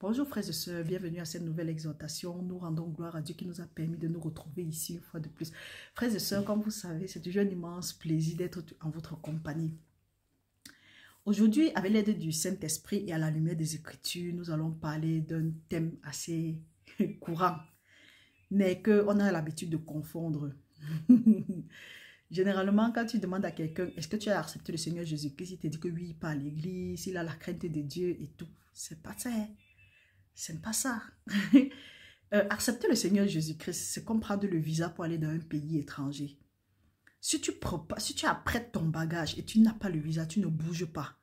Bonjour frères et sœurs, bienvenue à cette nouvelle exhortation. Nous rendons gloire à Dieu qui nous a permis de nous retrouver ici une fois de plus. Frères et sœurs, comme vous savez, c'est toujours un immense plaisir d'être en votre compagnie. Aujourd'hui, avec l'aide du Saint-Esprit et à la lumière des Écritures, nous allons parler d'un thème assez courant, mais qu'on a l'habitude de confondre. Généralement, quand tu demandes à quelqu'un, est-ce que tu as accepté le Seigneur Jésus-Christ, il te dit que oui, il part à l'église, il a la crainte de Dieu et tout. C'est pas ça. Ce n'est pas ça. Accepter le Seigneur Jésus-Christ, c'est comme prendre le visa pour aller dans un pays étranger. Si tu apprêtes ton bagage et tu n'as pas le visa, tu ne bouges pas.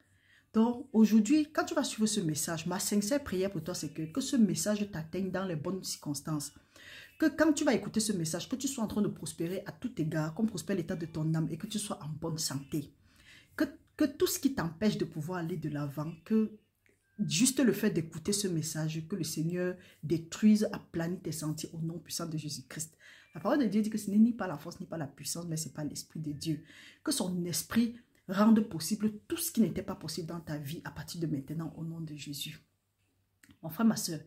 Donc, aujourd'hui, quand tu vas suivre ce message, ma sincère prière pour toi, c'est que ce message t'atteigne dans les bonnes circonstances. Que quand tu vas écouter ce message, que tu sois en train de prospérer à tout égard, comme prospère l'état de ton âme et que tu sois en bonne santé. Que tout ce qui t'empêche de pouvoir aller de l'avant, que juste le fait d'écouter ce message, que le Seigneur détruise, aplanisse tes sentiers au nom puissant de Jésus-Christ. La parole de Dieu dit que ce n'est ni pas la force, ni pas la puissance, mais c'est pas l'Esprit de Dieu. Que son Esprit rende possible tout ce qui n'était pas possible dans ta vie à partir de maintenant au nom de Jésus. Mon frère, ma soeur,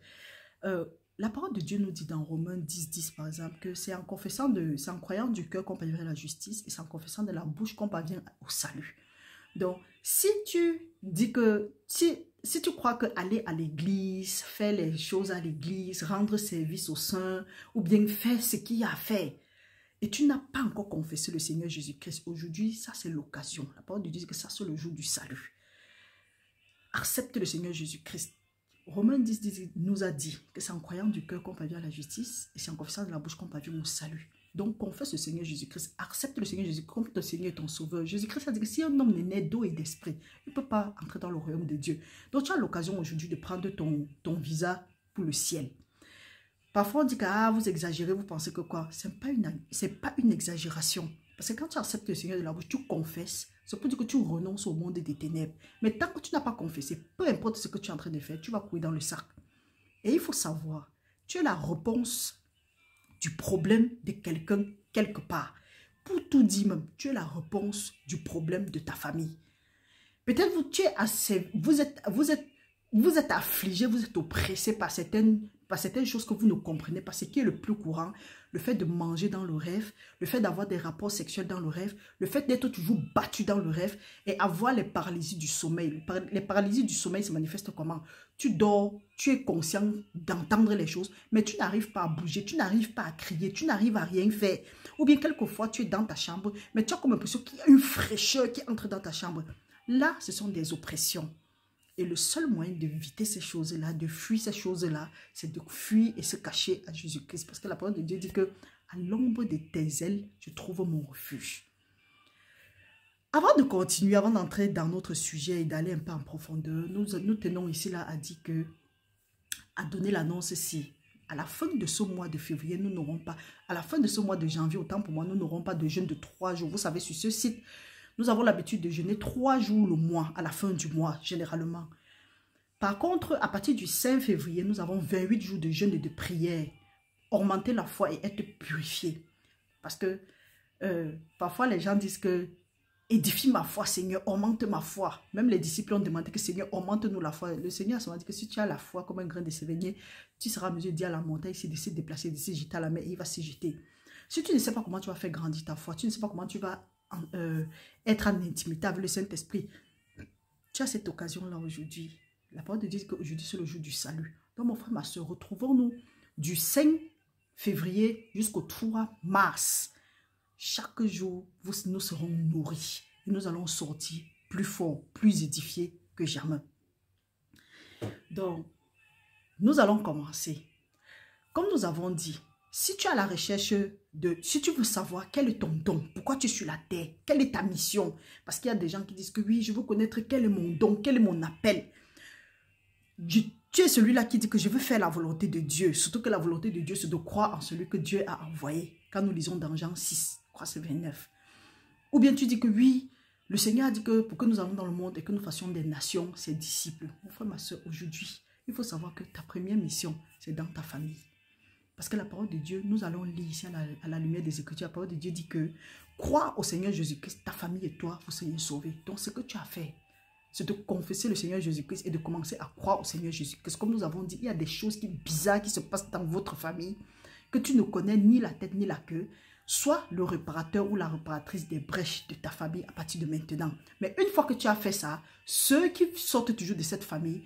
la parole de Dieu nous dit dans Romains 10, par exemple, que c'est en croyant du cœur qu'on parvient à la justice et c'est en confessant de la bouche qu'on parvient au salut. Donc, si tu dis que, si tu crois que aller à l'église, faire les choses à l'église, rendre service aux saints, ou bien faire ce qu'il y a à faire, et tu n'as pas encore confessé le Seigneur Jésus-Christ aujourd'hui, ça c'est l'occasion. La parole de Dieu dit que ça c'est le jour du salut. Accepte le Seigneur Jésus-Christ. Romains 10 nous a dit que c'est en croyant du cœur qu'on parvient à la justice, et c'est en confessant de la bouche qu'on parvient au salut. Donc, confesse le Seigneur Jésus-Christ. Accepte le Seigneur Jésus-Christ comme ton Seigneur et ton Sauveur. Jésus-Christ a dit que si un homme n'est né d'eau et d'esprit, il ne peut pas entrer dans le royaume de Dieu. Donc, tu as l'occasion aujourd'hui de prendre ton visa pour le ciel. Parfois, on dit que vous exagérez, vous pensez que quoi? Ce n'est pas une exagération. Parce que quand tu acceptes le Seigneur de la bouche, tu confesses. C'est pour dire que tu renonces au monde des ténèbres. Mais tant que tu n'as pas confessé, peu importe ce que tu es en train de faire, tu vas courir dans le sac. Et il faut savoir, tu es la réponse du problème de quelqu'un quelque part. Pour tout dire même, tu es la réponse du problème de ta famille. Peut-être vous êtes affligé, vous êtes oppressé par certaines choses que vous ne comprenez pas. Ce qui est le plus courant, le fait de manger dans le rêve, le fait d'avoir des rapports sexuels dans le rêve, le fait d'être toujours battu dans le rêve et avoir les paralysies du sommeil. Les paralysies du sommeil se manifestent comment? Tu dors, tu es conscient d'entendre les choses, mais tu n'arrives pas à bouger, tu n'arrives pas à crier, tu n'arrives à rien faire. Ou bien quelquefois, tu es dans ta chambre, mais tu as comme l'impression qu'il y a une fraîcheur qui entre dans ta chambre. Là, ce sont des oppressions. Et le seul moyen d'éviter ces choses-là, de fuir ces choses-là, c'est de fuir et se cacher à Jésus-Christ. Parce que la parole de Dieu dit que à l'ombre de tes ailes, je trouve mon refuge. Avant de continuer, avant d'entrer dans notre sujet et d'aller un peu en profondeur, nous tenons ici là à dire que, à donner l'annonce ici. À la fin de ce mois de février, nous n'aurons pas, à la fin de ce mois de janvier, autant pour moi, nous n'aurons pas de jeûne de 3 jours. Vous savez, sur ce site, nous avons l'habitude de jeûner 3 jours le mois, à la fin du mois, généralement. Par contre, à partir du 5 février, nous avons 28 jours de jeûne et de prière. Augmenter la foi et être purifié. Parce que parfois, les gens disent que édifie ma foi, Seigneur, augmente ma foi. Même les disciples ont demandé que Seigneur, augmente-nous la foi. Le Seigneur a dit que si tu as la foi comme un grain de sévénier, tu seras en mesure de dire à la montagne, s'il décide de se déplacer, de se jeter à la mer, et il va se jeter. Si tu ne sais pas comment tu vas faire grandir ta foi, tu ne sais pas comment tu vas être en intimité avec le Saint-Esprit, tu as cette occasion-là aujourd'hui. La parole de Dieu dit qu'aujourd'hui c'est le jour du salut. Donc mon frère, ma soeur, retrouvons-nous du 5 février jusqu'au 3 mars. Chaque jour, nous serons nourris. Et nous allons sortir plus forts, plus édifiés que jamais. Donc, nous allons commencer. Comme nous avons dit, si tu es à la recherche si tu veux savoir quel est ton don, pourquoi tu es sur la terre, quelle est ta mission, parce qu'il y a des gens qui disent que oui, je veux connaître quel est mon don, quel est mon appel. Tu es celui-là qui dit que je veux faire la volonté de Dieu, surtout que la volonté de Dieu, c'est de croire en celui que Dieu a envoyé. Quand nous lisons dans Jean 6, je crois que c'est 29. Ou bien tu dis que oui, le Seigneur a dit que pour que nous allions dans le monde et que nous fassions des nations, ses disciples. Mon frère, ma soeur, aujourd'hui, il faut savoir que ta première mission, c'est dans ta famille. Parce que la parole de Dieu, nous allons lire ici à la lumière des Écritures, la parole de Dieu dit que crois au Seigneur Jésus-Christ, ta famille et toi, vous serez sauvés. Donc ce que tu as fait, c'est de confesser le Seigneur Jésus-Christ et de commencer à croire au Seigneur Jésus-Christ. Comme nous avons dit, il y a des choses bizarres qui se passent dans votre famille, que tu ne connais ni la tête ni la queue. Sois le réparateur ou la réparatrice des brèches de ta famille à partir de maintenant. Mais une fois que tu as fait ça, ceux qui sortent toujours de cette famille,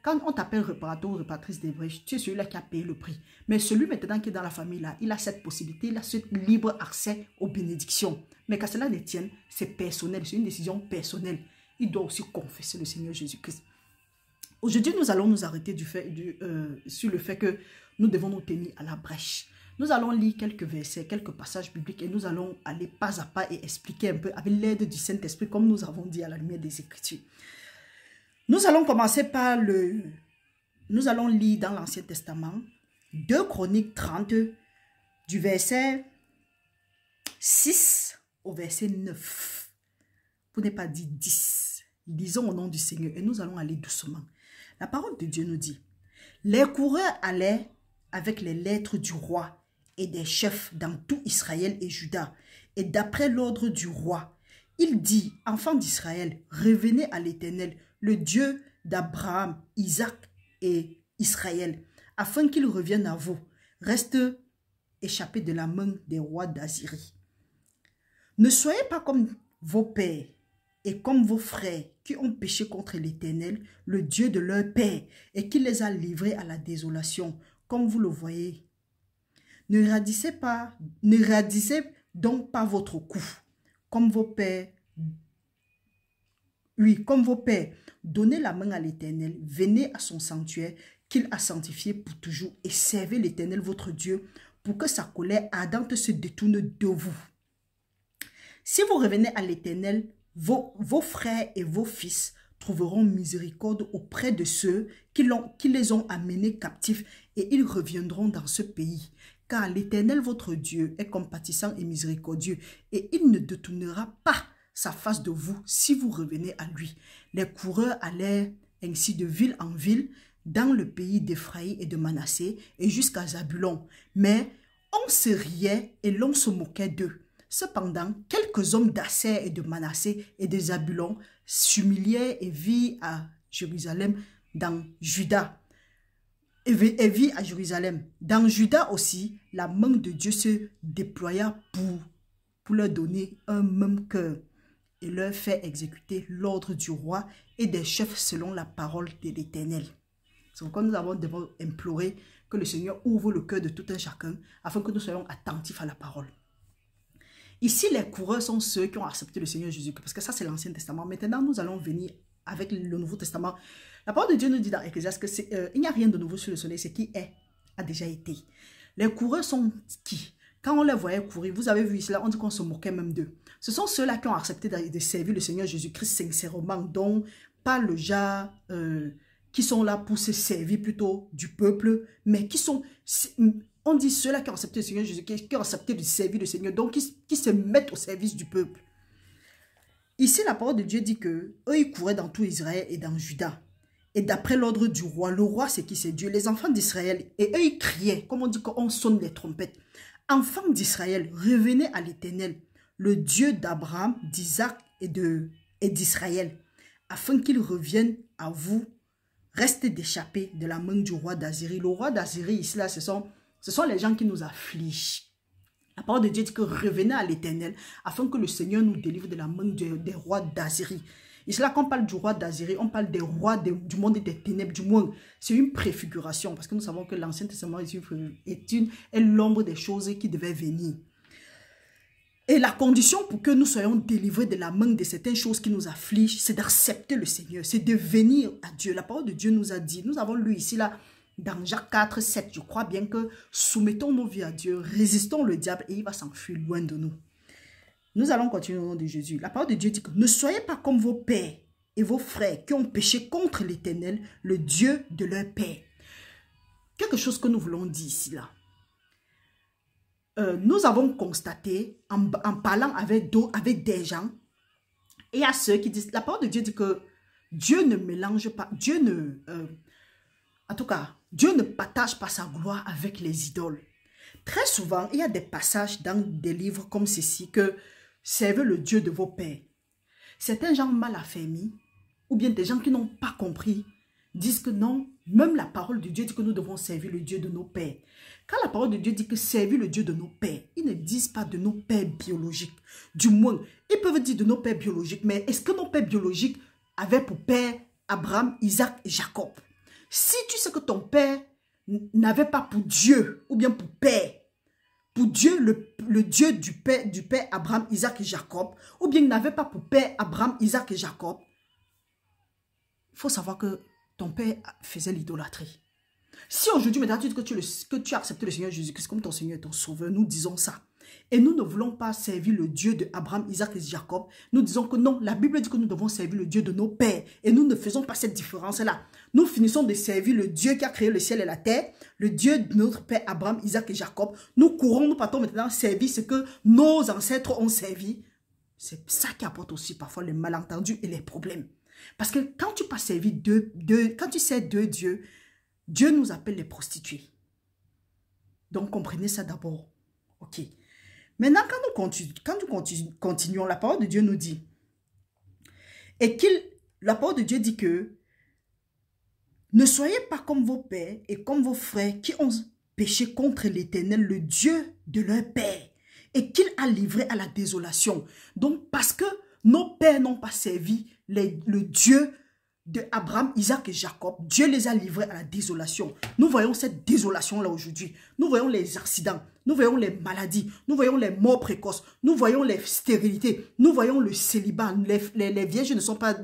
quand on t'appelle réparateur ou réparatrice des brèches, tu es celui-là qui a payé le prix. Mais celui maintenant qui est dans la famille, là, il a cette possibilité, il a ce libre accès aux bénédictions. Mais qu'à cela ne tienne, c'est personnel, c'est une décision personnelle. Il doit aussi confesser le Seigneur Jésus-Christ. Aujourd'hui, nous allons nous arrêter sur le fait que nous devons nous tenir à la brèche. Nous allons lire quelques versets, quelques passages bibliques et nous allons aller pas à pas et expliquer un peu avec l'aide du Saint-Esprit comme nous avons dit à la lumière des Écritures. Nous allons commencer par nous allons lire dans l'Ancien Testament 2 Chroniques 30 du verset 6 au verset 9. Pour ne pas dire 10. Lisons au nom du Seigneur et nous allons aller doucement. La parole de Dieu nous dit: les coureurs allaient avec les lettres du roi et des chefs dans tout Israël et Juda. Et d'après l'ordre du roi, il dit: enfants d'Israël, revenez à l'Éternel, le Dieu d'Abraham, Isaac et Israël, afin qu'il revienne à vous. Reste échappé de la main des rois d'Assyrie. Ne soyez pas comme vos pères et comme vos frères qui ont péché contre l'Éternel, le Dieu de leur père, et qui les a livrés à la désolation, comme vous le voyez. Ne radissez donc pas votre cou, comme vos pères. Oui, comme vos pères, donnez la main à l'Éternel, venez à son sanctuaire qu'il a sanctifié pour toujours et servez l'Éternel votre Dieu pour que sa colère ardente se détourne de vous. Si vous revenez à l'Éternel, vos frères et vos fils trouveront miséricorde auprès de ceux qui les ont amenés captifs et ils reviendront dans ce pays. Car l'Éternel votre Dieu est compatissant et miséricordieux et il ne détournera pas sa face de vous si vous revenez à lui. Les coureurs allèrent ainsi de ville en ville dans le pays d'Éphraïm et de Manassé et jusqu'à Zabulon. Mais on se riait et l'on se moquait d'eux. Cependant, quelques hommes d'Asser et de Manassé et de Zabulon s'humilièrent et virent à Jérusalem dans Juda. Et vit à Jérusalem. Dans Juda aussi, la main de Dieu se déploya pour leur donner un même cœur et leur faire exécuter l'ordre du roi et des chefs selon la parole de l'Éternel. C'est pourquoi nous devons implorer que le Seigneur ouvre le cœur de tout un chacun afin que nous soyons attentifs à la parole. Ici, les coureurs sont ceux qui ont accepté le Seigneur Jésus, parce que ça, c'est l'Ancien Testament. Maintenant, nous allons venir avec le Nouveau Testament. La parole de Dieu nous dit dans Ecclésiaste qu'il n'y a rien de nouveau sur le soleil, c'est qui est, a déjà été. Les coureurs sont qui? Quand on les voyait courir, vous avez vu ici, là, on dit qu'on se moquait même d'eux. Ce sont ceux-là qui ont accepté de servir le Seigneur Jésus-Christ sincèrement, donc pas le genre qui sont là pour se servir plutôt du peuple, mais qui sont... On dit ceux-là qui ont accepté le Seigneur Jésus-Christ, qui ont accepté de servir le Seigneur, donc qui se mettent au service du peuple. Ici, la parole de Dieu dit que eux, ils couraient dans tout Israël et dans Juda. Et d'après l'ordre du roi, le roi, c'est qui? C'est Dieu. Les enfants d'Israël, et eux, ils criaient, comme on dit qu'on sonne les trompettes. Enfants d'Israël, revenez à l'Éternel, le Dieu d'Abraham, d'Isaac et d'Israël, afin qu'il revienne à vous. Restez d'échapper de la main du roi d'Assyrie. Le roi d'Assyrie, ici, là, ce sont les gens qui nous affligent. La parole de Dieu dit que revenez à l'Éternel afin que le Seigneur nous délivre de la main des rois d'Assyrie. Ici, là, quand on parle du roi d'Assyrie, on parle des rois du monde et des ténèbres du monde. C'est une préfiguration parce que nous savons que l'Ancien Testament est l'ombre des choses qui devaient venir. Et la condition pour que nous soyons délivrés de la main de certaines choses qui nous affligent, c'est d'accepter le Seigneur, c'est de venir à Dieu. La parole de Dieu nous a dit, nous avons lu ici, là, dans Jacques 4, 7, je crois bien que soumettons nos vies à Dieu, résistons le diable et il va s'enfuir loin de nous. Nous allons continuer au nom de Jésus. La parole de Dieu dit que ne soyez pas comme vos pères et vos frères qui ont péché contre l'Éternel, le Dieu de leur père. Quelque chose que nous voulons dire ici, là. Nous avons constaté, en parlant avec des gens, et il y a ceux qui disent, la parole de Dieu dit que Dieu ne mélange pas, en tout cas, Dieu ne partage pas sa gloire avec les idoles. Très souvent, il y a des passages dans des livres comme ceci que servez le Dieu de vos pères. Certains gens mal affermis ou bien des gens qui n'ont pas compris, disent que non, même la parole de Dieu dit que nous devons servir le Dieu de nos pères. Quand la parole de Dieu dit que servir le Dieu de nos pères, ils ne disent pas de nos pères biologiques. Du moins, ils peuvent dire de nos pères biologiques, mais est-ce que nos pères biologiques avaient pour père Abraham, Isaac et Jacob? Si tu sais que ton père n'avait pas pour Dieu, ou bien pour père, pour Dieu, le Dieu du père Abraham, Isaac et Jacob, ou bien n'avait pas pour père Abraham, Isaac et Jacob, il faut savoir que ton père faisait l'idolâtrie. Si aujourd'hui, maintenant, tu dis que tu as accepté le Seigneur Jésus-Christ comme ton Seigneur et ton Sauveur, nous disons ça. Et nous ne voulons pas servir le Dieu de Abraham, Isaac et Jacob. Nous disons que non, la Bible dit que nous devons servir le Dieu de nos pères. Et nous ne faisons pas cette différence-là. Nous finissons de servir le Dieu qui a créé le ciel et la terre, le Dieu de notre père Abraham, Isaac et Jacob. Nous courons, nous partons maintenant servir ce que nos ancêtres ont servi. C'est ça qui apporte aussi parfois les malentendus et les problèmes. Parce que quand tu passes servir quand tu sers deux dieux, Dieu nous appelle les prostituées. Donc comprenez ça d'abord. Ok. Maintenant, quand nous continuons, la parole de Dieu nous dit, la parole de Dieu dit que ne soyez pas comme vos pères et comme vos frères qui ont péché contre l'Éternel, le Dieu de leur père, et qu'il a livré à la désolation. Donc, parce que nos pères n'ont pas servi le Dieu de Abraham, Isaac et Jacob, Dieu les a livrés à la désolation. Nous voyons cette désolation-là aujourd'hui. Nous voyons les accidents, nous voyons les maladies, nous voyons les morts précoces, nous voyons les stérilités, nous voyons le célibat, les vierges ne sont pas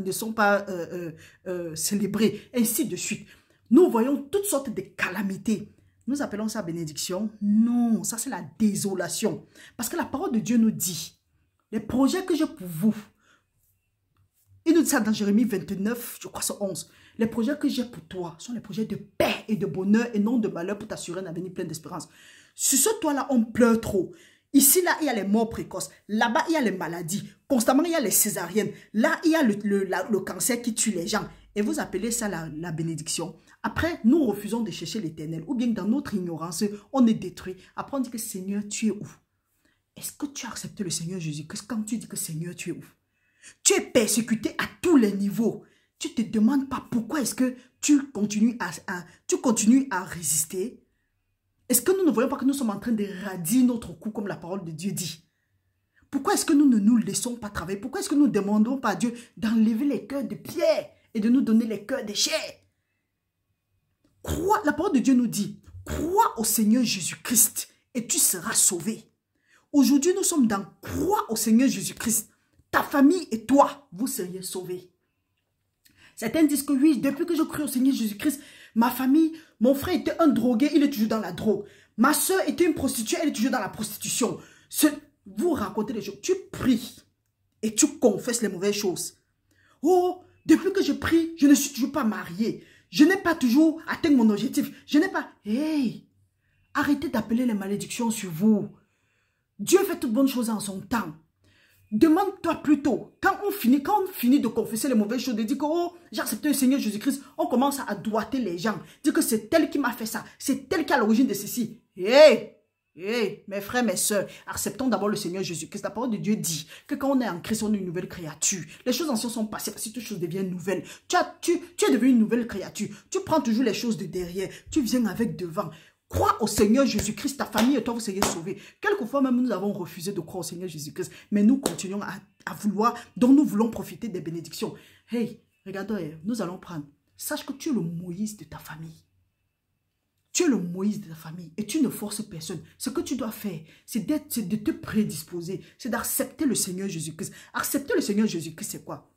célébrées, ainsi de suite. Nous voyons toutes sortes de calamités. Nous appelons ça bénédiction? Non, ça c'est la désolation. Parce que la parole de Dieu nous dit, les projets que j'ai pour vous, il nous dit ça dans Jérémie 29, je crois c'est 11. Les projets que j'ai pour toi sont les projets de paix et de bonheur et non de malheur pour t'assurer un avenir plein d'espérance. Sur ce toit-là, on pleure trop. Ici, là, il y a les morts précoces. Là-bas, il y a les maladies. Constamment, il y a les césariennes. Là, il y a le cancer qui tue les gens. Et vous appelez ça la bénédiction. Après, nous refusons de chercher l'Éternel. Ou bien dans notre ignorance, on est détruit. Après, on dit que Seigneur, tu es où? Est-ce que tu as accepté le Seigneur Jésus-Christ quand tu dis que Seigneur, tu es où? Tu es persécuté à tous les niveaux. Tu ne te demandes pas pourquoi est-ce que tu continues à résister. Est-ce que nous ne voyons pas que nous sommes en train de radier notre cou comme la parole de Dieu dit? Pourquoi est-ce que nous ne nous laissons pas travailler? Pourquoi est-ce que nous ne demandons pas à Dieu d'enlever les cœurs de pierre et de nous donner les cœurs de chair? Crois, la parole de Dieu nous dit, crois au Seigneur Jésus-Christ et tu seras sauvé. Aujourd'hui, nous sommes dans crois au Seigneur Jésus-Christ. Ta famille et toi, vous seriez sauvés. Certains disent que oui, depuis que je crois au Seigneur Jésus-Christ, ma famille, mon frère était un drogué, il est toujours dans la drogue. Ma soeur était une prostituée, elle est toujours dans la prostitution. Vous racontez les choses. Tu pries et tu confesses les mauvaises choses. Oh, depuis que je prie, je ne suis toujours pas mariée. Je n'ai pas toujours atteint mon objectif. Je n'ai pas... Hey, arrêtez d'appeler les malédictions sur vous. Dieu fait toutes bonnes choses en son temps. Demande-toi plutôt, quand on finit de confesser les mauvaises choses, de dire que oh, j'ai accepté le Seigneur Jésus-Christ, on commence à doiter les gens, dire que c'est tel qui m'a fait ça, c'est tel qui est à l'origine de ceci. Mes frères, mes soeurs, acceptons d'abord le Seigneur Jésus-Christ. La parole de Dieu dit que quand on est en Christ, on est une nouvelle créature. Les choses anciennes sont passées parce que toutes choses deviennent nouvelles. Tu es devenu une nouvelle créature. Tu prends toujours les choses de derrière, tu viens avec devant. Crois au Seigneur Jésus-Christ, ta famille et toi, vous seriez sauvés. Quelquefois même, nous avons refusé de croire au Seigneur Jésus-Christ, mais nous continuons à vouloir, donc nous voulons profiter des bénédictions. Hey, regardez, nous allons prendre. Sache que tu es le Moïse de ta famille. Tu es le Moïse de ta famille et tu ne forces personne. Ce que tu dois faire, c'est de te prédisposer, c'est d'accepter le Seigneur Jésus-Christ. Accepter le Seigneur Jésus-Christ, c'est quoi?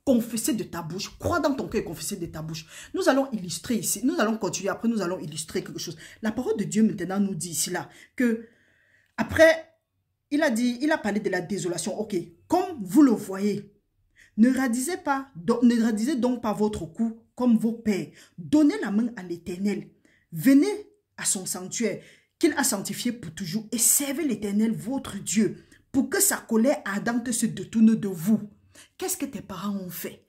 Confesser de ta bouche, croire dans ton cœur et confesser de ta bouche. Nous allons illustrer ici, nous allons continuer, après nous allons illustrer quelque chose. La parole de Dieu maintenant nous dit ici là, que après, il a parlé de la désolation. Ok, comme vous le voyez, ne radisez donc pas votre cou comme vos pères. Donnez la main à l'Éternel. Venez à son sanctuaire qu'il a sanctifié pour toujours et servez l'Éternel votre Dieu pour que sa colère ardente se détourne de vous. Qu'est-ce que tes parents ont fait?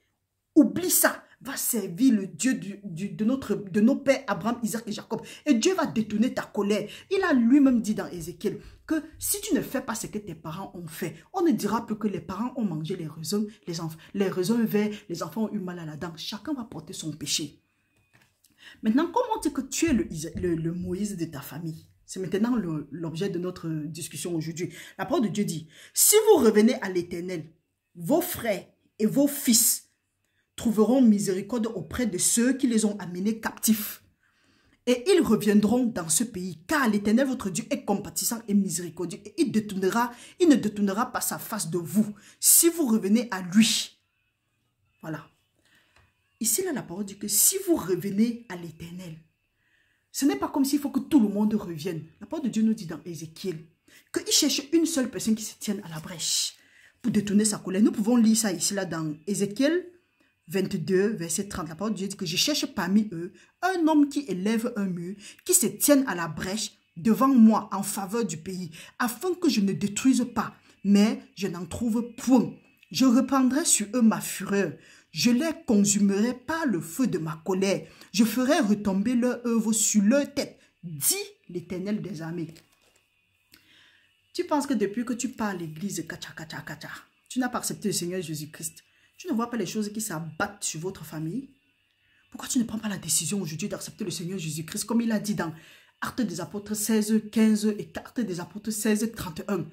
Oublie ça. va servir le Dieu de nos pères Abraham, Isaac et Jacob. Et Dieu va détourner ta colère. Il a lui-même dit dans Ézéchiel que si tu ne fais pas ce que tes parents ont fait, on ne dira plus que les parents ont mangé les raisins, les raisins verts, les enfants ont eu mal à la dent. Chacun va porter son péché. Maintenant, comment dire que tu es le Moïse de ta famille? C'est maintenant l'objet de notre discussion aujourd'hui. La parole de Dieu dit, si vous revenez à l'Éternel, vos frères et vos fils trouveront miséricorde auprès de ceux qui les ont amenés captifs. Et ils reviendront dans ce pays, car l'Éternel, votre Dieu, est compatissant et miséricordieux. Et il ne détournera pas sa face de vous, si vous revenez à lui. Voilà. Ici, là, la parole dit que si vous revenez à l'Éternel, ce n'est pas comme s'il faut que tout le monde revienne. La parole de Dieu nous dit dans Ézéchiel qu'il cherche une seule personne qui se tienne à la brèche pour détourner sa colère. Nous pouvons lire ça ici, là, dans Ézéchiel 22, verset 30. La parole de Dieu dit que je cherche parmi eux un homme qui élève un mur, qui se tienne à la brèche devant moi en faveur du pays, afin que je ne détruise pas, mais je n'en trouve point. Je reprendrai sur eux ma fureur. Je les consumerai par le feu de ma colère. Je ferai retomber leur œuvre sur leur tête, dit l'Éternel des armées. Tu penses que depuis que tu parles à l'église, tu n'as pas accepté le Seigneur Jésus-Christ. Tu ne vois pas les choses qui s'abattent sur votre famille. Pourquoi tu ne prends pas la décision aujourd'hui d'accepter le Seigneur Jésus-Christ, comme il a dit dans Actes des Apôtres 16, 15 et Actes des Apôtres 16, 31.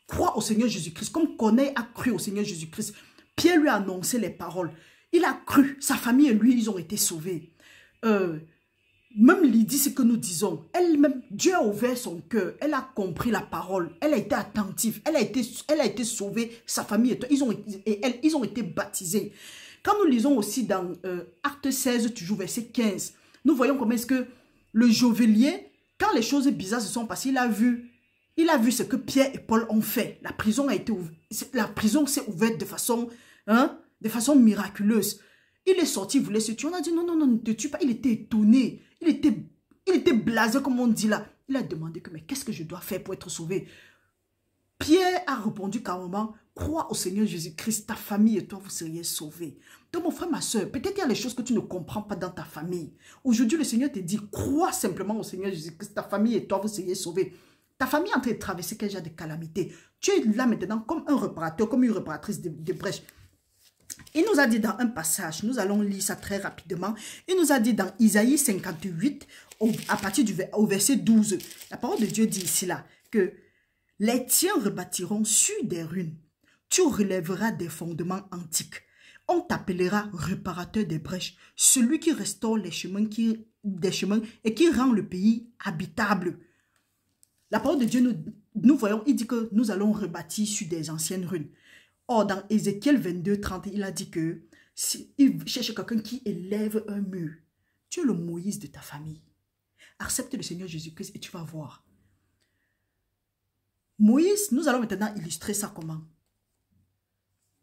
Crois au Seigneur Jésus-Christ, comme Corneille a cru au Seigneur Jésus-Christ. Pierre lui a annoncé les paroles. Il a cru, sa famille et lui, ils ont été sauvés. Même Lydie, ce que nous disons, elle-même, Dieu a ouvert son cœur, elle a compris la parole, elle a été attentive, elle a été sauvée, sa famille et toi, ils ont été baptisés. Quand nous lisons aussi dans Acte 16, toujours verset 15, nous voyons comment est-ce que le joaillier, quand les choses bizarres se sont passées, il a vu ce que Pierre et Paul ont fait. La prison s'est ouverte de façon miraculeuse. Il est sorti, il voulait se tuer. On a dit non, non, non, ne te tue pas. Il était étonné. Il était blasé, comme on dit là. Il a demandé que, mais qu'est-ce que je dois faire pour être sauvé? Pierre a répondu carrément, crois au Seigneur Jésus-Christ, ta famille et toi, vous seriez sauvés. Donc mon frère, ma soeur, peut-être il y a des choses que tu ne comprends pas dans ta famille. Aujourd'hui, le Seigneur te dit, crois simplement au Seigneur Jésus-Christ, ta famille et toi, vous seriez sauvés. Ta famille est en train de traverser quel genre de calamité. Tu es là maintenant comme un réparateur, comme une réparatrice de brèche. Il nous a dit dans un passage, nous allons lire ça très rapidement, il nous a dit dans Isaïe 58, à partir au verset 12, la parole de Dieu dit ici là, que les tiens rebâtiront sur des ruines, tu relèveras des fondements antiques, on t'appellera réparateur des brèches, celui qui restaure les chemins, des chemins et qui rend le pays habitable. La parole de Dieu, nous voyons, il dit que nous allons rebâtir sur des anciennes ruines. Or, dans Ézéchiel 22, 30, il a dit que il cherche quelqu'un qui élève un mur. Tu es le Moïse de ta famille. Accepte le Seigneur Jésus-Christ et tu vas voir. Moïse, nous allons maintenant illustrer ça comment?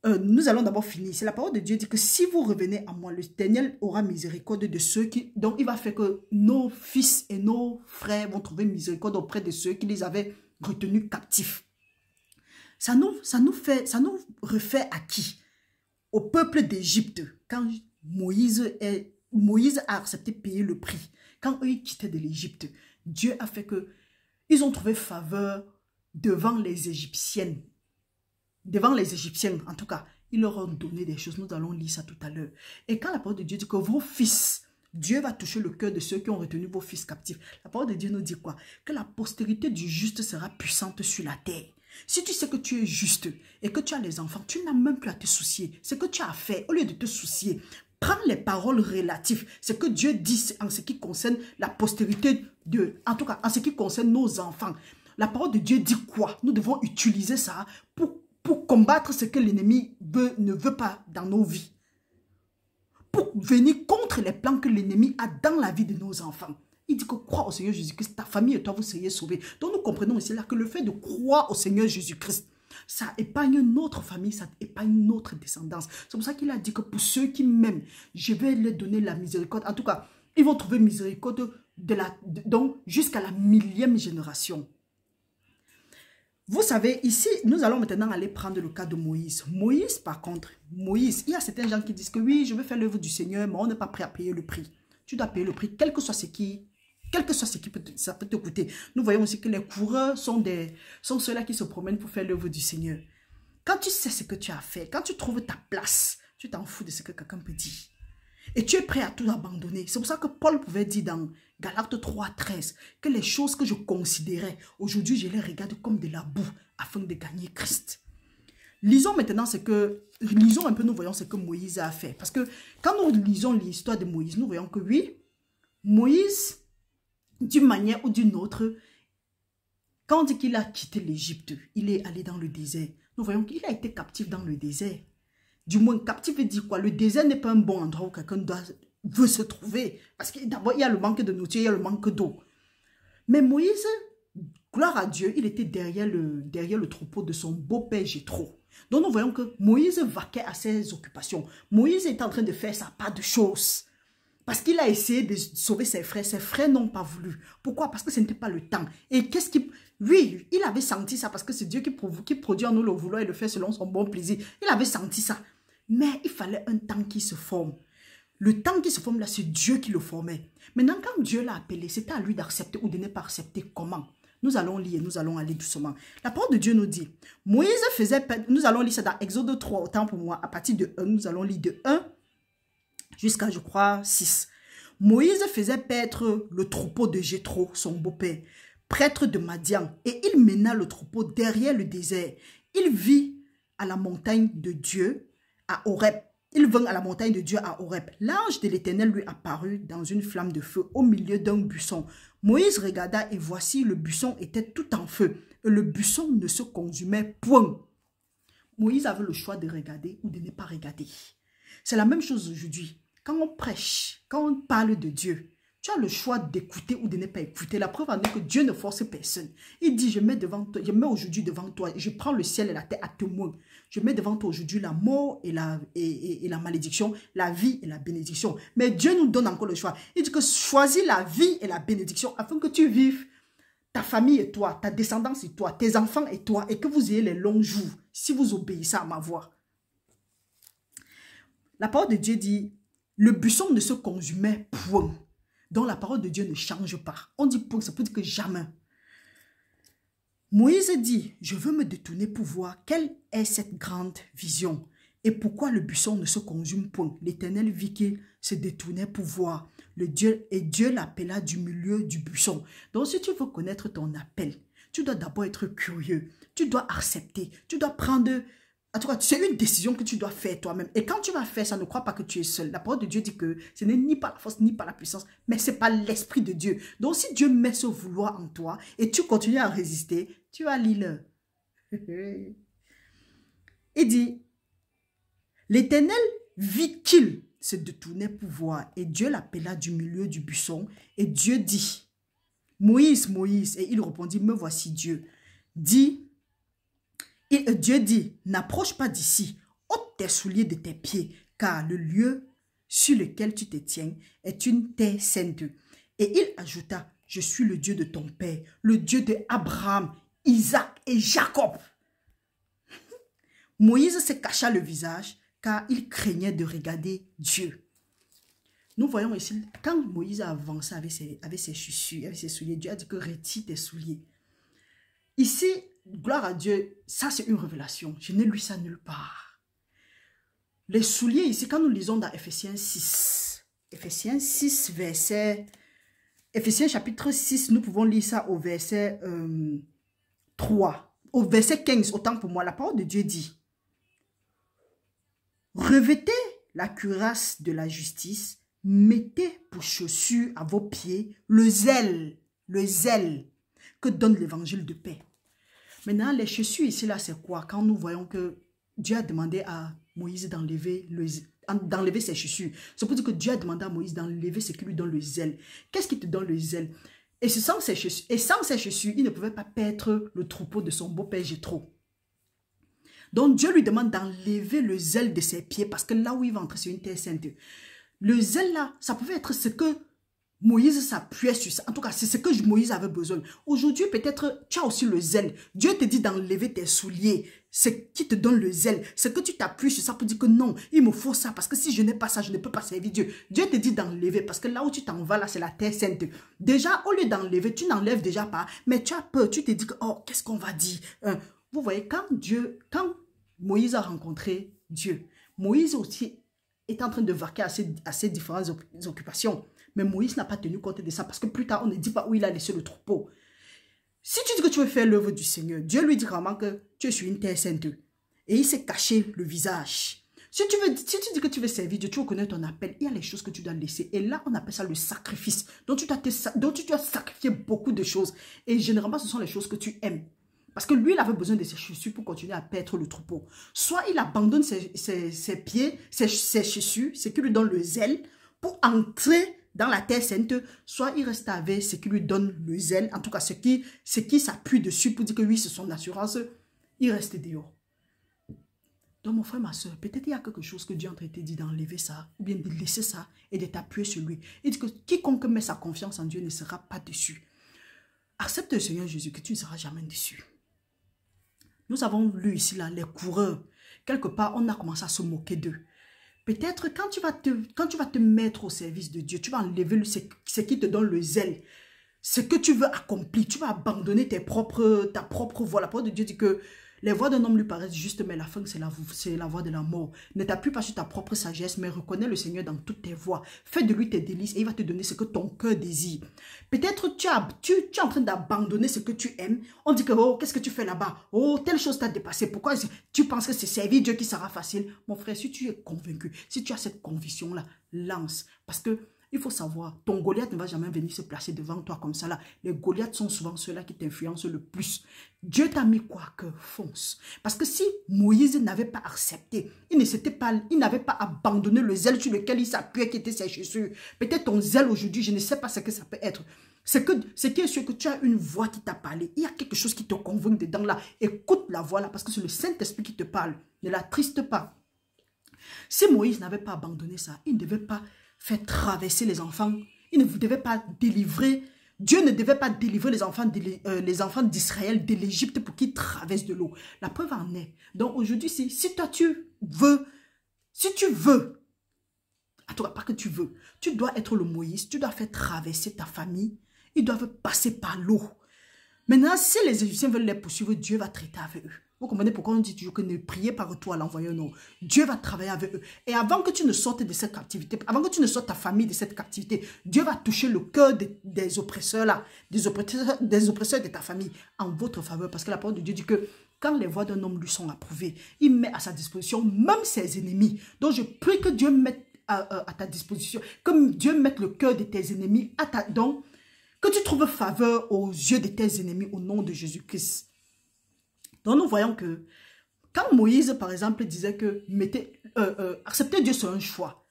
Nous allons d'abord finir. C'est la parole de Dieu dit que si vous revenez à moi, l'Éternel aura miséricorde de ceux qui... Donc, il va faire que nos fils et nos frères vont trouver miséricorde auprès de ceux qui les avaient retenus captifs. Ça nous refait à qui? Au peuple d'Égypte. Quand Moïse a accepté de payer le prix. Quand eux, ils quittaient de l'Égypte, Dieu a fait que ils ont trouvé faveur devant les Égyptiennes. Devant les Égyptiens, en tout cas, ils leur ont donné des choses. Nous allons lire ça tout à l'heure. Et quand la parole de Dieu dit que vos fils, Dieu va toucher le cœur de ceux qui ont retenu vos fils captifs. La parole de Dieu nous dit quoi? Que la postérité du juste sera puissante sur la terre. Si tu sais que tu es juste et que tu as les enfants, tu n'as même plus à te soucier. Ce que tu as fait, au lieu de te soucier, prends les paroles relatives. Ce que Dieu dit en ce qui concerne la postérité en tout cas, en ce qui concerne nos enfants. La parole de Dieu dit quoi? Nous devons utiliser ça pour combattre ce que l'ennemi ne veut pas dans nos vies. Pour venir contre les plans que l'ennemi a dans la vie de nos enfants. Il dit que crois au Seigneur Jésus-Christ, ta famille et toi, vous seriez sauvés. Donc nous comprenons ici là que le fait de croire au Seigneur Jésus-Christ, ça épargne notre famille, ça épargne notre descendance. C'est pour ça qu'il a dit que pour ceux qui m'aiment, je vais leur donner la miséricorde. En tout cas, ils vont trouver miséricorde donc jusqu'à la 1000e génération. Vous savez, ici, nous allons maintenant aller prendre le cas de Moïse. Moïse, par contre, Moïse, il y a certains gens qui disent que oui, je veux faire l'œuvre du Seigneur, mais on n'est pas prêt à payer le prix. Tu dois payer le prix, quel que soit ce qui ça peut te coûter. Nous voyons aussi que les coureurs sont ceux-là qui se promènent pour faire l'œuvre du Seigneur. Quand tu sais ce que tu as fait, quand tu trouves ta place, tu t'en fous de ce que quelqu'un peut dire. Et tu es prêt à tout abandonner. C'est pour ça que Paul pouvait dire dans Galates 3:13 que les choses que je considérais, aujourd'hui je les regarde comme de la boue afin de gagner Christ. Lisons maintenant lisons un peu, nous voyons ce que Moïse a fait. Parce que quand nous lisons l'histoire de Moïse, nous voyons que oui, Moïse, d'une manière ou d'une autre, quand on dit qu'il a quitté l'Égypte, il est allé dans le désert. Nous voyons qu'il a été captif dans le désert. Du moins, captif veut dire quoi? Le désert n'est pas un bon endroit où quelqu'un veut se trouver. Parce que d'abord, il y a le manque de nourriture, il y a le manque d'eau. Mais Moïse, gloire à Dieu, il était derrière le troupeau de son beau-père Jéthro. Donc nous voyons que Moïse vaquait à ses occupations. Moïse est en train de faire sa part de choses. Parce qu'il a essayé de sauver ses frères. Ses frères n'ont pas voulu. Pourquoi? Parce que ce n'était pas le temps. Et qu'est-ce qui... Oui, il avait senti ça parce que c'est Dieu qui produit en nous le vouloir et le faire selon son bon plaisir. Il avait senti ça. Mais il fallait un temps qui se forme. Le temps qui se forme là, c'est Dieu qui le formait. Maintenant, quand Dieu l'a appelé, c'était à lui d'accepter ou de ne pas accepter. Comment? Nous allons lire, nous allons aller doucement. La parole de Dieu nous dit, Moïse faisait... Nous allons lire ça dans Exode 3, autant pour moi, à partir de 1. Nous allons lire de 1 jusqu'à, je crois, 6. Moïse faisait paître le troupeau de Jéthro, son beau-père, prêtre de Madian, et il mena le troupeau derrière le désert. Il vit à la montagne de Dieu, à Horeb. Il vint à la montagne de Dieu à Horeb. L'ange de l'Éternel lui apparut dans une flamme de feu au milieu d'un buisson. Moïse regarda et voici le buisson était tout en feu et le buisson ne se consumait point. Moïse avait le choix de regarder ou de ne pas regarder. C'est la même chose aujourd'hui. Quand on prêche, quand on parle de Dieu, tu as le choix d'écouter ou de ne pas écouter. La preuve en est que Dieu ne force personne. Il dit, je mets aujourd'hui devant toi, je prends le ciel et la terre à témoin. Je mets devant toi aujourd'hui la mort et la malédiction, la vie et la bénédiction. Mais Dieu nous donne encore le choix. Il dit que choisis la vie et la bénédiction afin que tu vives ta famille et toi, ta descendance et toi, tes enfants et toi, et que vous ayez les longs jours si vous obéissez à ma voix. La parole de Dieu dit, le buisson ne se consumait point. Donc la parole de Dieu ne change pas. On dit point, ça peut dire que jamais. Moïse dit, je veux me détourner pour voir quelle est cette grande vision et pourquoi le buisson ne se consume point. L'Éternel vit qu'il se détournait pour voir et Dieu l'appela du milieu du buisson. Donc si tu veux connaître ton appel, tu dois d'abord être curieux, tu dois accepter, tu dois prendre... En tout cas, c'est une décision que tu dois faire toi-même. Et quand tu vas faire ça, ne crois pas que tu es seul. La parole de Dieu dit que ce n'est ni par la force, ni par la puissance, mais c'est par l'Esprit de Dieu. Donc, si Dieu met ce vouloir en toi et tu continues à résister, tu vas lire. Il dit, l'Éternel vit qu'il se détournait pour voir et Dieu l'appela du milieu du buisson et Dieu dit, Moïse, Moïse, et il répondit, me voici Dieu. Dieu dit, n'approche pas d'ici, ôte tes souliers de tes pieds, car le lieu sur lequel tu te tiens est une terre sainte. Et il ajouta, je suis le Dieu de ton père, le Dieu de Abraham, Isaac et Jacob. Moïse se cacha le visage, car il craignait de regarder Dieu. Nous voyons ici, quand Moïse a avancé avec ses chaussures, avec ses souliers, Dieu a dit que retire tes souliers. Ici, gloire à Dieu, ça c'est une révélation. Je n'ai lu ça nulle part. Les souliers ici, quand nous lisons dans Ephésiens 6, Ephésiens chapitre 6, nous pouvons lire ça au verset 3. Au verset 15, autant pour moi, la parole de Dieu dit, revêtez la cuirasse de la justice, mettez pour chaussure à vos pieds le zèle que donne l'évangile de paix. Maintenant, les chaussures ici, là, c'est quoi? Quand nous voyons que Dieu a demandé à Moïse d'enlever ses chaussures. C'est pour dire que Dieu a demandé à Moïse d'enlever ce qui lui donne le zèle. Qu'est-ce qui te donne le zèle? Et sans ses chaussures, il ne pouvait pas paître le troupeau de son beau-père Jéthro. Donc, Dieu lui demande d'enlever le zèle de ses pieds parce que là où il va entrer, c'est une terre sainte. Le zèle là, ça pouvait être ce que Moïse s'appuyait sur ça. En tout cas, c'est ce que Moïse avait besoin. Aujourd'hui, peut-être, tu as aussi le zèle. Dieu te dit d'enlever tes souliers. C'est qui te donne le zèle. C'est que tu t'appuies sur ça pour dire que non, il me faut ça. Parce que si je n'ai pas ça, je ne peux pas servir Dieu. Dieu te dit d'enlever. Parce que là où tu t'en vas, là, c'est la terre sainte. Déjà, au lieu d'enlever, tu n'enlèves déjà pas. Mais tu as peur. Tu te dis que, oh, qu'est-ce qu'on va dire? Vous voyez, quand Moïse a rencontré Dieu, Moïse aussi est en train de vaquer à ses différentes occupations. Mais Moïse n'a pas tenu compte de ça parce que plus tard, on ne dit pas où il a laissé le troupeau. Si tu dis que tu veux faire l'œuvre du Seigneur, Dieu lui dit vraiment que tu es sur une terre sainte. Et il s'est caché le visage. Si tu dis que tu veux servir Dieu, tu veux connaître ton appel, il y a les choses que tu dois laisser. Et là, on appelle ça le sacrifice. Donc tu dois sacrifier beaucoup de choses. Et généralement, ce sont les choses que tu aimes. Parce que lui, il avait besoin de ses chaussures pour continuer à paître le troupeau. Soit il abandonne ses pieds, ses chaussures, ce qui lui donne le zèle, pour entrer dans la terre sainte, soit il reste avec ce qui lui donne le zèle, en tout cas ce qui s'appuie dessus pour dire que oui, c'est son assurance, il reste dehors. Donc mon frère, ma soeur, peut-être il y a quelque chose que Dieu a en train de te dire d'enlever ça, ou bien de laisser ça et de t'appuyer sur lui. Il dit que quiconque met sa confiance en Dieu ne sera pas déçu. Accepte le Seigneur Jésus, que tu ne seras jamais déçu. Nous avons lu ici là, les coureurs. Quelque part, on a commencé à se moquer d'eux. Peut-être quand tu vas te mettre au service de Dieu, tu vas enlever ce qui te donne le zèle, ce que tu veux accomplir, tu vas abandonner ta propre voie. La parole de Dieu dit que les voies d'un homme lui paraissent justes, mais la fin, c'est la voie de la mort. Ne t'appuie pas sur ta propre sagesse, mais reconnais le Seigneur dans toutes tes voies. Fais de lui tes délices et il va te donner ce que ton cœur désire. Peut-être tu es en train d'abandonner ce que tu aimes. On dit que, oh, qu'est-ce que tu fais là-bas? Oh, telle chose t'a dépassé. Pourquoi tu penses que c'est servir Dieu qui sera facile? Mon frère, si tu es convaincu, si tu as cette conviction-là, lance. Parce que il faut savoir, ton Goliath ne va jamais venir se placer devant toi comme ça là. Les Goliaths sont souvent ceux-là qui t'influencent le plus. Dieu t'a mis quoi que fonce. Parce que si Moïse n'avait pas accepté, il n'avait pas abandonné le zèle sur lequel il s'appuyait qui était ses chaussures. Peut-être ton zèle aujourd'hui, je ne sais pas ce que ça peut être. C'est qui est sûr que tu as une voix qui t'a parlé. Il y a quelque chose qui te convainc dedans là. Écoute la voix là parce que c'est le Saint-Esprit qui te parle. Ne la triste pas. Si Moïse n'avait pas abandonné ça, il ne devait pas faire traverser les enfants. Il ne devait pas délivrer. Dieu ne devait pas délivrer les enfants d'Israël de l'Égypte pour qu'ils traversent de l'eau. La preuve en est. Donc aujourd'hui, si toi tu veux, en tout cas pas que tu veux, tu dois être le Moïse, tu dois faire traverser ta famille. Ils doivent passer par l'eau. Maintenant, si les Égyptiens veulent les poursuivre, Dieu va traiter avec eux. Vous comprenez pourquoi on dit toujours que ne priez pas retour à l'envoyeur, non. Dieu va travailler avec eux. Et avant que tu ne sortes de cette captivité, avant que tu ne sortes ta famille de cette captivité, Dieu va toucher le cœur des oppresseurs là, des oppresseurs de ta famille en votre faveur. Parce que la parole de Dieu dit que quand les voies d'un homme lui sont approuvées, il met à sa disposition même ses ennemis. Donc je prie que Dieu mette à ta disposition, comme Dieu mette le cœur de tes ennemis à ta... Donc, que tu trouves faveur aux yeux de tes ennemis au nom de Jésus-Christ. Donc nous voyons que quand Moïse, par exemple, disait que accepter Dieu c'est un choix.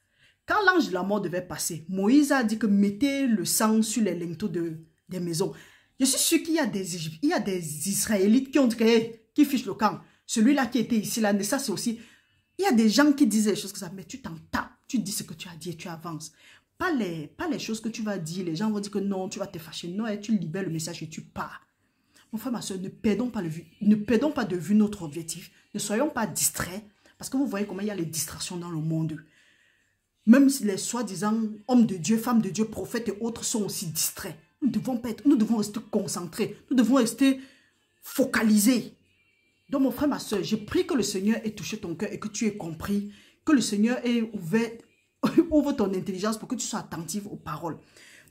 Quand l'ange de la mort devait passer, Moïse a dit que mettez le sang sur les linteaux des maisons. Je suis sûr qu'il y a des Israélites qui ont dit que, hey, qui fiche le camp. Celui-là qui était ici, là, ça c'est aussi... Il y a des gens qui disaient des choses comme ça, mais tu t'en tapes. Tu dis ce que tu as dit et tu avances. Pas les choses que tu vas dire. Les gens vont dire que non, tu vas te fâcher. Non, et tu libères le message et tu pars. Mon frère, ma soeur, ne perdons pas de vue notre objectif. Ne soyons pas distraits. Parce que vous voyez comment il y a les distractions dans le monde. Même les soi-disant hommes de Dieu, femmes de Dieu, prophètes et autres sont aussi distraits. Nous devons rester concentrés. Nous devons rester focalisés. Donc mon frère, ma soeur, je prie que le Seigneur ait touché ton cœur et que tu aies compris. Que le Seigneur ait ouvre ton intelligence pour que tu sois attentif aux paroles.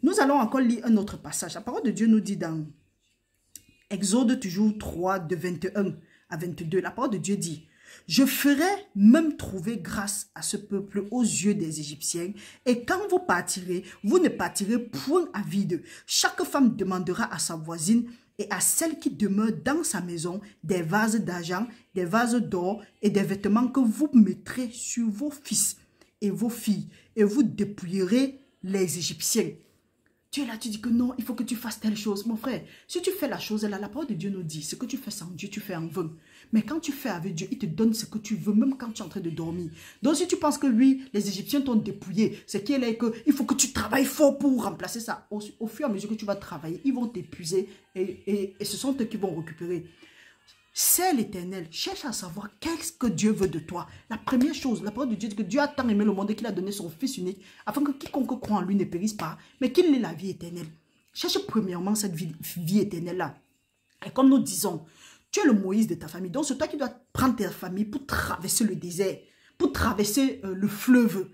Nous allons encore lire un autre passage. La parole de Dieu nous dit dans Exode toujours 3, de 21 à 22. La parole de Dieu dit: je ferai même trouver grâce à ce peuple aux yeux des Égyptiens, et quand vous partirez, vous ne partirez point à vide. Chaque femme demandera à sa voisine et à celle qui demeure dans sa maison des vases d'argent, des vases d'or et des vêtements que vous mettrez sur vos fils et vos filles, et vous dépouillerez les Égyptiens. Tu es là, tu dis que non, il faut que tu fasses telle chose. Mon frère, si tu fais la chose là, la parole de Dieu nous dit, ce que tu fais sans Dieu, tu fais en vain. Mais quand tu fais avec Dieu, il te donne ce que tu veux, même quand tu es en train de dormir. Donc si tu penses que lui, les Égyptiens t'ont dépouillé, c'est qu'il est que il faut que tu travailles fort pour remplacer ça. Au fur et à mesure que tu vas travailler, ils vont t'épuiser et ce sont eux qui vont récupérer. C'est l'Éternel. Cherche à savoir qu'est-ce que Dieu veut de toi. La première chose, la parole de Dieu dit que Dieu a tant aimé le monde qu'il a donné son Fils unique afin que quiconque croit en lui ne périsse pas, mais qu'il ait la vie éternelle. Cherche premièrement cette vie éternelle-là. Et comme nous disons, tu es le Moïse de ta famille. Donc c'est toi qui dois prendre ta famille pour traverser le désert, pour traverser le fleuve.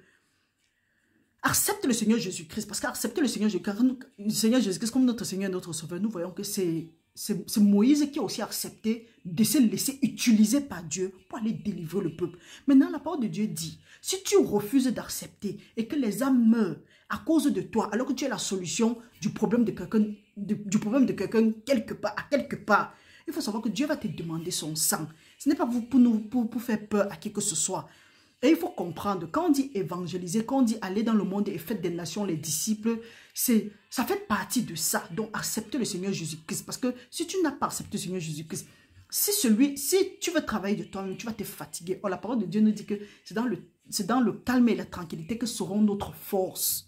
Accepte le Seigneur Jésus-Christ. Parce qu'accepter le Seigneur Jésus-Christ comme notre Seigneur et notre Sauveur, nous voyons que c'est Moïse qui a aussi accepté de se laisser utiliser par Dieu pour aller délivrer le peuple. Maintenant, la parole de Dieu dit, si tu refuses d'accepter et que les âmes meurent à cause de toi, alors que tu es la solution du problème de quelqu'un quelque part, il faut savoir que Dieu va te demander son sang. Ce n'est pas pour faire peur à qui que ce soit. Et il faut comprendre, quand on dit évangéliser, quand on dit aller dans le monde et faire des nations les disciples, ça fait partie de ça. Donc, accepter le Seigneur Jésus-Christ. Parce que si tu n'as pas accepté le Seigneur Jésus-Christ, si tu veux travailler de toi-même, tu vas te fatiguer. Or, la parole de Dieu nous dit que c'est dans le calme et la tranquillité que seront notre force.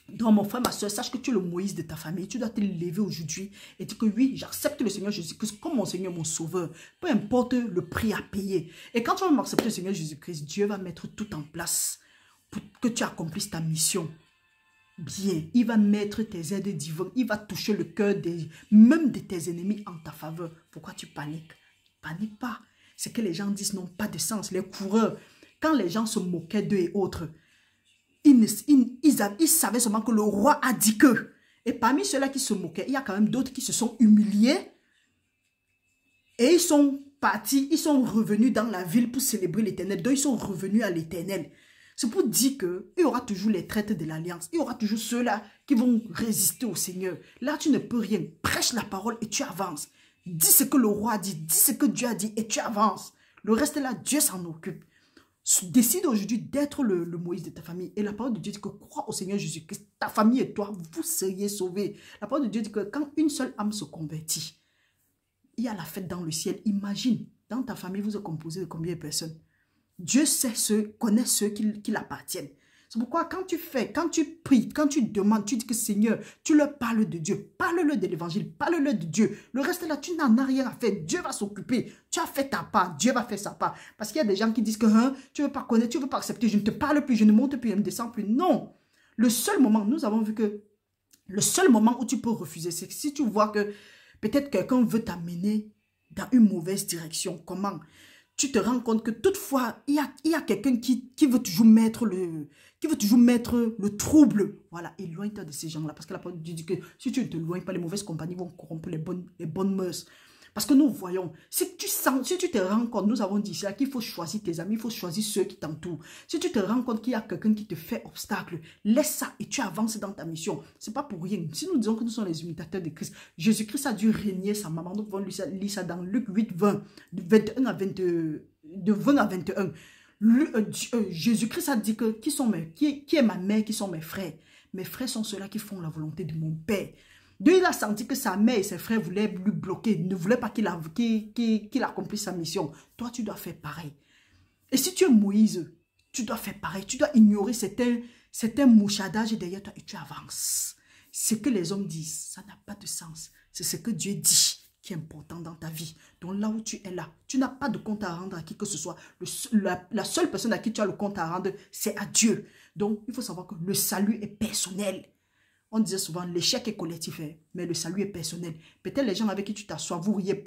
Donc, mon frère, ma soeur, sache que tu es le Moïse de ta famille. Tu dois te lever aujourd'hui et dire que oui, j'accepte le Seigneur Jésus-Christ comme mon Seigneur, mon Sauveur. Peu importe le prix à payer. Et quand tu vas accepter le Seigneur Jésus-Christ, Dieu va mettre tout en place pour que tu accomplisses ta mission. Bien, il va mettre tes aides divines. Il va toucher le cœur même de tes ennemis en ta faveur. Pourquoi tu paniques? Panique pas. Ce que les gens disent n'ont pas de sens. Les coureurs, quand les gens se moquaient d'eux et autres, ils savaient seulement que le roi a dit que. Et parmi ceux-là qui se moquaient, il y a quand même d'autres qui se sont humiliés. Et ils sont partis, ils sont revenus dans la ville pour célébrer l'Éternel. Donc ils sont revenus à l'Éternel. C'est pour dire qu'il y aura toujours les traîtres de l'Alliance. Il y aura toujours ceux-là qui vont résister au Seigneur. Là, tu ne peux rien. Prêche la parole et tu avances. Dis ce que le roi dit, dis ce que Dieu a dit et tu avances. Le reste là, Dieu s'en occupe. Décide aujourd'hui d'être le Moïse de ta famille. Et la parole de Dieu dit que crois au Seigneur Jésus-Christ, ta famille et toi, vous seriez sauvés. La parole de Dieu dit que quand une seule âme se convertit, il y a la fête dans le ciel. Imagine, dans ta famille, vous êtes composé de combien de personnes? Dieu connaît ceux qui l'appartiennent. C'est pourquoi quand tu pries, quand tu demandes, tu dis que Seigneur, tu leur parles de Dieu, parle-leur de l'évangile, parle-leur de Dieu. Le reste là, tu n'en as rien à faire. Dieu va s'occuper. Tu as fait ta part, Dieu va faire sa part. Parce qu'il y a des gens qui disent que tu ne veux pas connaître, tu ne veux pas accepter, je ne te parle plus, je ne monte plus, je ne descends plus. Non. Le seul moment, nous avons vu que le seul moment où tu peux refuser, c'est si tu vois que peut-être quelqu'un veut t'amener dans une mauvaise direction. Comment? Tu te rends compte que toutefois, il y a quelqu'un qui veut toujours mettre le trouble. Voilà, éloigne-toi de ces gens-là. Parce que la parole dit que si tu ne te éloignes pas, les mauvaises compagnies vont corrompre les bonnes mœurs. Parce que nous voyons, si tu te rends compte, nous avons dit ça, qu'il faut choisir tes amis, il faut choisir ceux qui t'entourent. Si tu te rends compte qu'il y a quelqu'un qui te fait obstacle, laisse ça et tu avances dans ta mission. Ce n'est pas pour rien. Si nous disons que nous sommes les imitateurs de Christ, Jésus-Christ a dû régner sa maman. Nous pouvons lire ça dans Luc 8, 20, de 20 à 21. Jésus-Christ a dit que qui est ma mère, qui sont mes frères. Mes frères sont ceux-là qui font la volonté de mon Père. Dieu, il a senti que sa mère et ses frères voulaient lui bloquer, ne voulaient pas qu'il accomplisse sa mission. Toi, tu dois faire pareil. Et si tu es Moïse, tu dois faire pareil. Tu dois ignorer certains mouchadages derrière toi et tu avances. Ce que les hommes disent, ça n'a pas de sens. C'est ce que Dieu dit qui est important dans ta vie. Donc là où tu es là, tu n'as pas de compte à rendre à qui que ce soit. La seule personne à qui tu as le compte à rendre, c'est à Dieu. Donc, il faut savoir que le salut est personnel. On disait souvent, l'échec est collectif, mais le salut est personnel. Peut-être les gens avec qui tu t'assois, vous riez,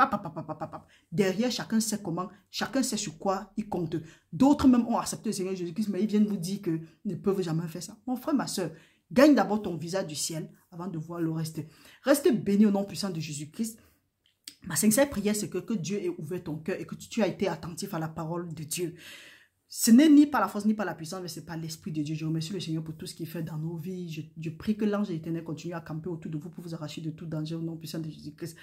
derrière, chacun sait comment, chacun sait sur quoi il compte. D'autres même ont accepté le Seigneur Jésus-Christ, mais ils viennent vous dire qu'ils ne peuvent jamais faire ça. Mon frère, ma soeur, gagne d'abord ton visa du ciel avant de voir le reste. Reste béni au nom puissant de Jésus-Christ. Ma sincère prière, c'est que Dieu ait ouvert ton cœur et que tu as été attentif à la parole de Dieu. Ce n'est ni par la force ni par la puissance, mais c'est par l'Esprit de Dieu. Je remercie le Seigneur pour tout ce qu'il fait dans nos vies. Je prie que l'ange éternel continue à camper autour de vous pour vous arracher de tout danger au nom puissant de Jésus-Christ.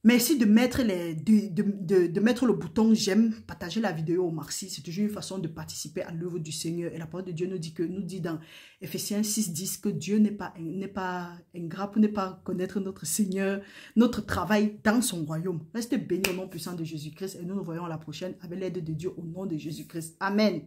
Merci de mettre, de mettre le bouton j'aime, partager la vidéo au maxi. C'est toujours une façon de participer à l'œuvre du Seigneur. Et la parole de Dieu nous dit dans Ephésiens 6:10 que Dieu n'est pas ingrat pour ne pas connaître notre Seigneur, notre travail dans son royaume. Restez bénis au nom puissant de Jésus-Christ et nous nous voyons à la prochaine avec l'aide de Dieu au nom de Jésus-Christ. Amen.